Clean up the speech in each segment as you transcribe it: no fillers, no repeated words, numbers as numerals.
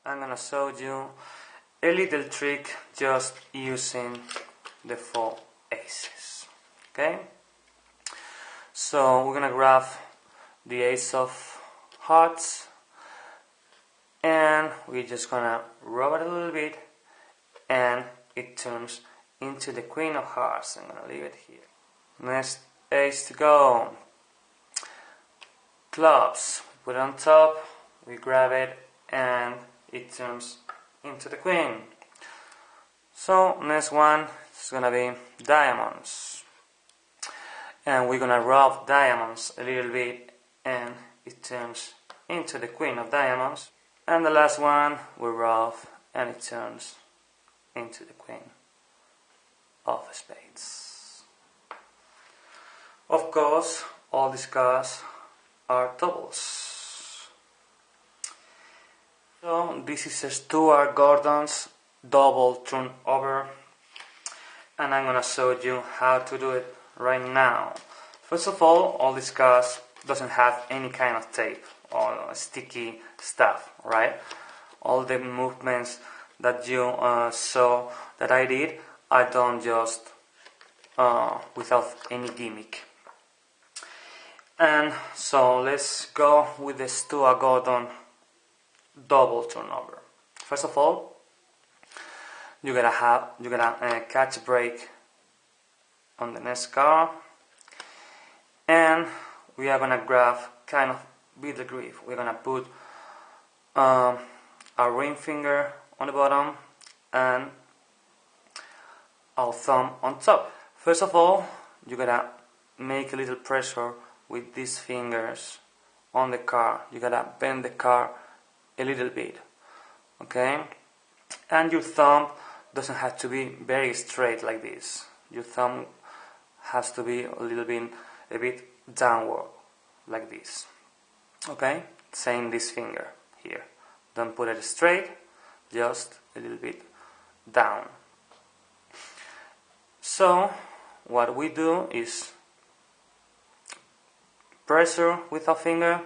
I'm gonna show you a little trick just using the 4 aces. Okay? So we're gonna grab the ace of hearts and we're just gonna rub it a little bit and it turns into the queen of hearts. I'm gonna leave it here. Next ace to go. Clubs. Put it on top, we grab it and it turns into the queen. So next one is gonna be diamonds. And we're gonna rub diamonds a little bit and it turns into the queen of diamonds. And the last one we rub and it turns into the queen of spades. Of course, all these cards are doubles. So this is a Stuart Gordon's double turn over, and I'm gonna show you how to do it right now. First of all these cards doesn't have any kind of tape or sticky stuff, right? All the movements that you saw that I did, I done just without any gimmick. And so let's go with the Stuart Gordon double turnover. First of all, you gotta catch a break on the next card, and we are gonna grab kind of with the grip. We're gonna put our ring finger on the bottom and our thumb on top. First of all, you gotta make a little pressure with these fingers on the card. You gotta bend the card a little bit, okay? And your thumb doesn't have to be very straight like this. Your thumb has to be a bit downward like this, okay? Same this finger here. Don't put it straight, just a little bit down. So what we do is pressure with our finger,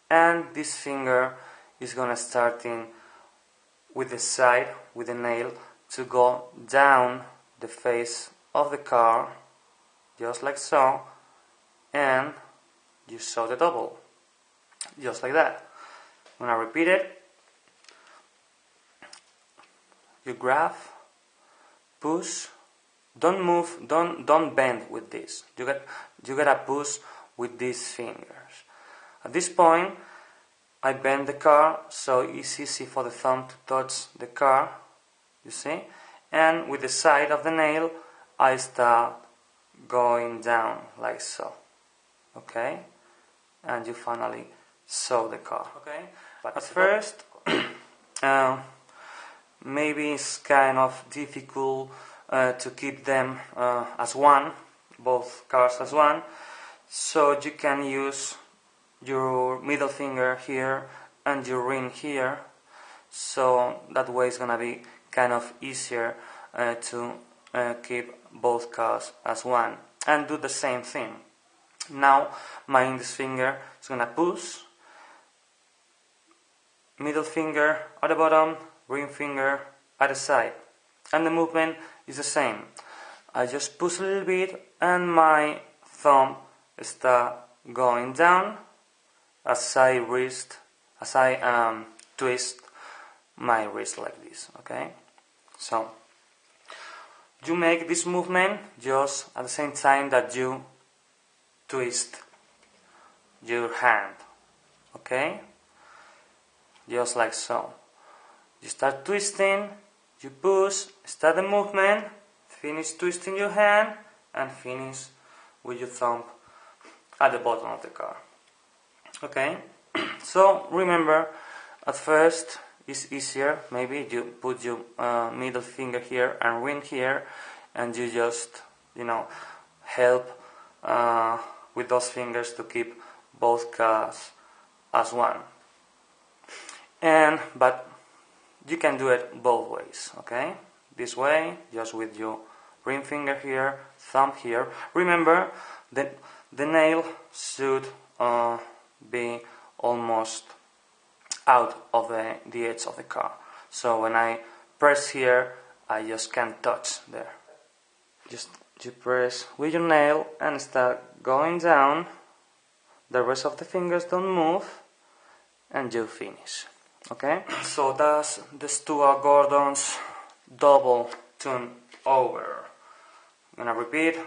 and this finger is gonna start in with the side, with the nail, to go down the face of the card, just like so, and you saw the double, just like that. I'm gonna repeat it. You grab, push, don't move, don't bend with this. You gotta push with these fingers. At this point, I bend the card, so it's easy for the thumb to touch the card, you see? And with the side of the nail, I start going down like so, okay? And you finally saw the card, okay? But at first, maybe it's kind of difficult to keep them as one, both cards as one, so you can use your middle finger here and your ring here, so that way it's gonna be kind of easier to keep both cards as one, and do the same thing. Now my index finger is gonna push, middle finger at the bottom, ring finger at the side, and the movement is the same. I just push a little bit and my thumb start going down as I twist my wrist like this, okay? So you make this movement just at the same time that you twist your hand, okay? Just like so. You start twisting, you push, start the movement, finish twisting your hand, and finish with your thumb at the bottom of the card. Okay? So remember, at first it's easier. Maybe you put your middle finger here and ring here, and you just, help with those fingers to keep both cards as one. But you can do it both ways, okay? This way, just with your ring finger here, thumb here. Remember that the nail should be almost out of the edge of the car. So when I press here, I just can't touch there. Just you press with your nail and start going down. The rest of the fingers don't move, and you finish. Okay? So that's the Stuart Gordon's double turn over. I'm gonna repeat: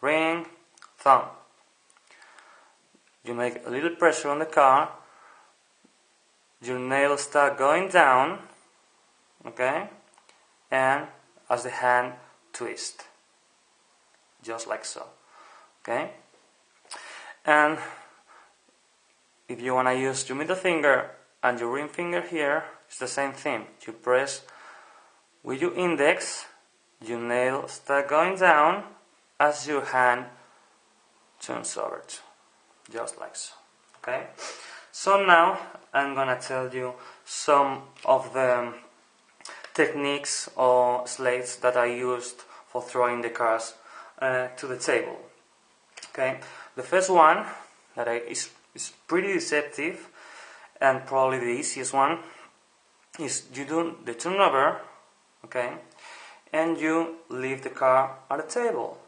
ring, thumb. You make a little pressure on the car. Your nails start going down, okay? And as the hand twist, just like so, okay? And if you want to use your middle finger and your ring finger here, it's the same thing. You press with your index, your nails start going down as your hand turns over, just like so, okay? So now I'm gonna tell you some of the techniques or sleights that I used for throwing the cards to the table. Okay, the first one that is pretty deceptive and probably the easiest one is you do the turnover, okay, and you leave the card at the table,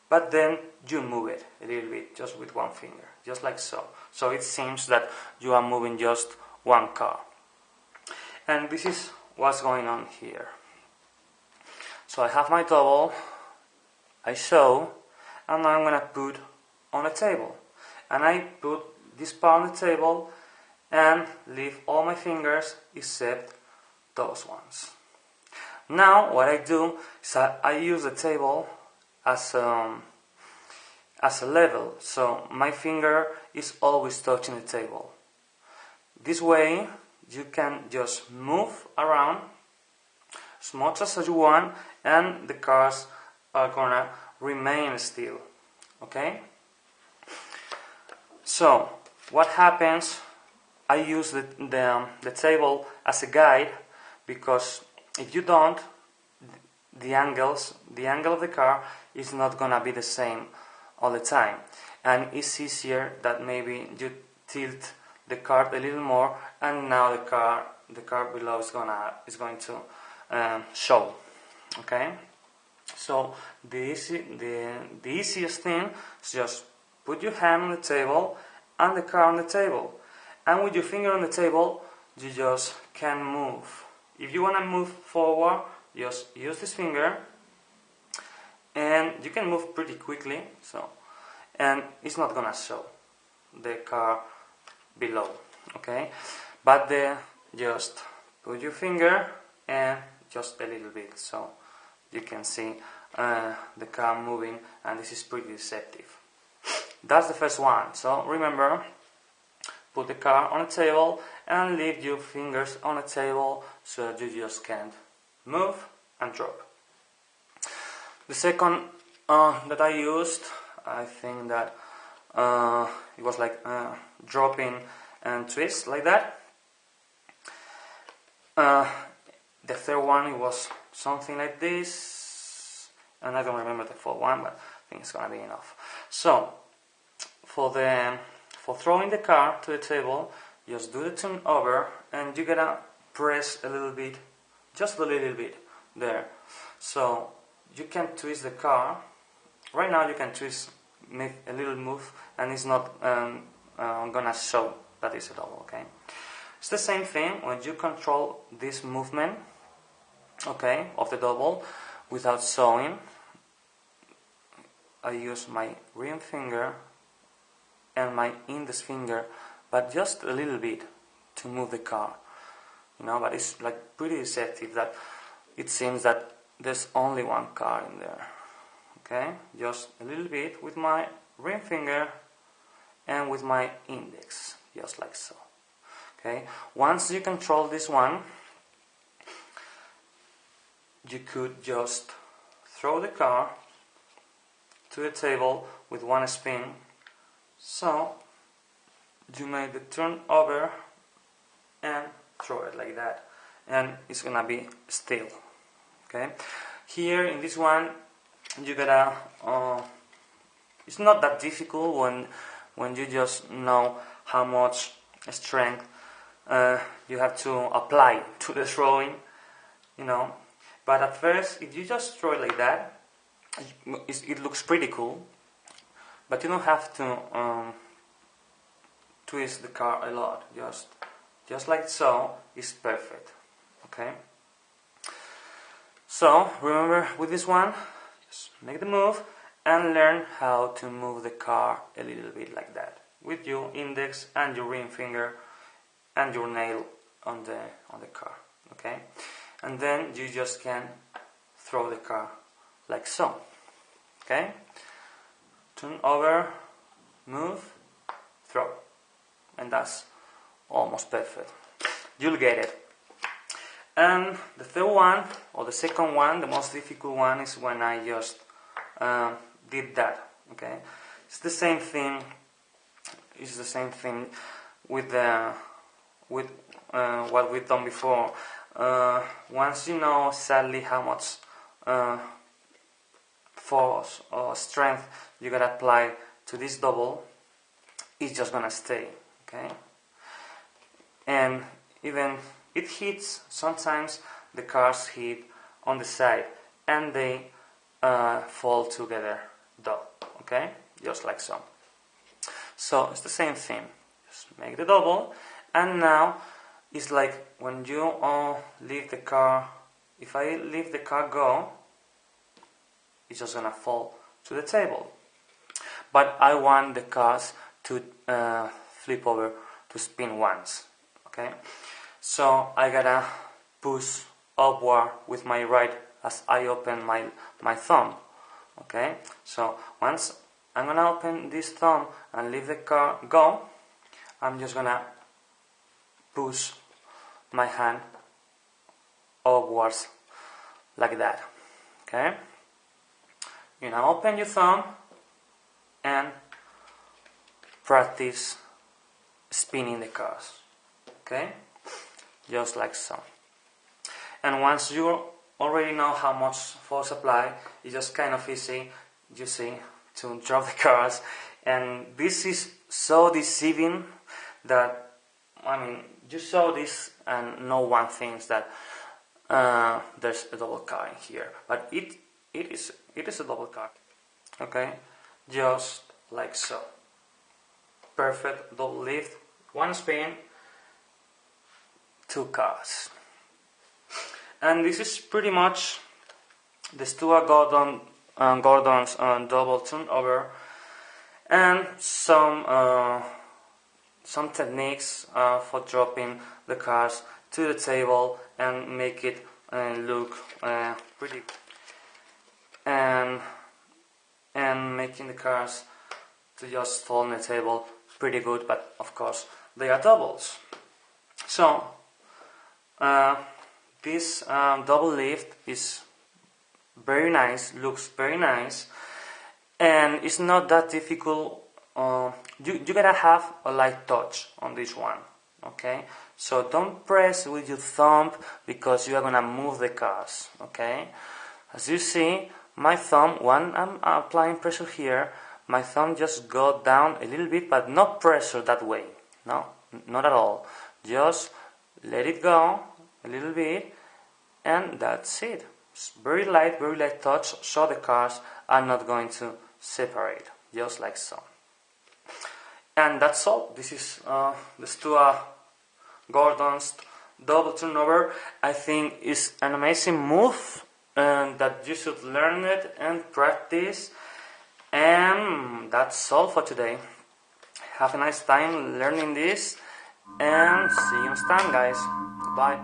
but then you move it a little bit just with one finger, just like so. So it seems that you are moving just one card. And this is what's going on here. So I have my double, I show, and now I'm going to put on a table. And I put this part on the table and leave all my fingers except those ones. Now what I do is I use the table as a level, so my finger is always touching the table. This way you can just move around as much as you want and the cards are gonna remain still, okay? So what happens, I use the table as a guide, because if you don't, the angle of the card is not gonna be the same all the time, and it's easier that maybe you tilt the card a little more, and now the card below is going to show. Okay, so the easiest thing is just put your hand on the table and the card on the table, and with your finger on the table you just can move. If you want to move forward, just use this finger, and you can move pretty quickly, so, and it's not gonna show the card below, okay? But just put your finger and just a little bit, so you can see the card moving, and this is pretty deceptive. That's the first one. So remember, put the card on the table and leave your fingers on the table so that you just can't move and drop. The second that I used, I think that it was like dropping and twist like that. The third one, it was something like this, and I don't remember the fourth one, but I think it's gonna be enough. So for throwing the card to the table, just do the turn over, and you gotta press a little bit, just a little bit there. So you can twist the card. Right now you can twist, make a little move, and it's not gonna show that it's a double, okay? It's the same thing when you control this movement, okay, of the double without showing. I use my ring finger and my index finger, but just a little bit to move the card, you know, but it's like pretty deceptive that it seems that there's only one card in there, okay? Just a little bit with my ring finger and with my index, just like so, okay? Once you control this one, you could just throw the card to the table with one spin. So you make the turn over and throw it like that, and it's gonna be still, okay? Here in this one you gotta it's not that difficult when you just know how much strength you have to apply to the throwing, you know. But at first, if you just throw it like that, it looks pretty cool. But you don't have to twist the car a lot. Just like so is perfect. Okay. So remember, with this one, just make the move and learn how to move the car a little bit like that with your index and your ring finger and your nail on the car. Okay, and then you just can throw the car like so. Okay, turn over, move, throw, and that's almost perfect. You'll get it. And the third one, or the second one, the most difficult one, is when I just did that. Okay, it's the same thing. It's the same thing with what we've done before. Once you know sadly how much force or strength you gotta apply to this double, it's just gonna stay. Okay, and even it hits, sometimes the cars hit on the side and they fall together though, okay, just like so. So it's the same thing, just make the double, and now it's like when you leave the car, if I leave the car go, it's just gonna fall to the table. But I want the cars to flip over, to spin once, okay? So I gotta push upward with my right as I open my thumb. Okay, so once I'm gonna open this thumb and leave the car go, I'm just gonna push my hand upwards like that. Okay, you now open your thumb and practice spinning the cars. Okay, just like so. And once you already know how much force apply, it's just kind of easy, you see, to drop the cars. And this is so deceiving that, I mean, you saw this and no one thinks that there's a double car in here, but it is a double car. Okay, just like so. Perfect double lift, one spin, two cars. And this is pretty much the Stuart Gordon's double turnover, and some techniques for dropping the cars to the table and make it look pretty, and making the cars to just fall on the table pretty good, but of course they are doubles. So this double lift is very nice, looks very nice, and it's not that difficult. You gotta have a light touch on this one, okay? So don't press with your thumb because you are gonna move the cars, okay? As you see, my thumb, when I'm applying pressure here, my thumb just go down a little bit, but not pressure that way. No, not at all. Just let it go a little bit, and that's it. It's very light touch, so the cars are not going to separate, just like so. And that's all. This is the Stuart Gordon's double turnover. I think it's an amazing move, and that you should learn it and practice. And that's all for today. Have a nice time learning this, and see you next time, guys. Bye.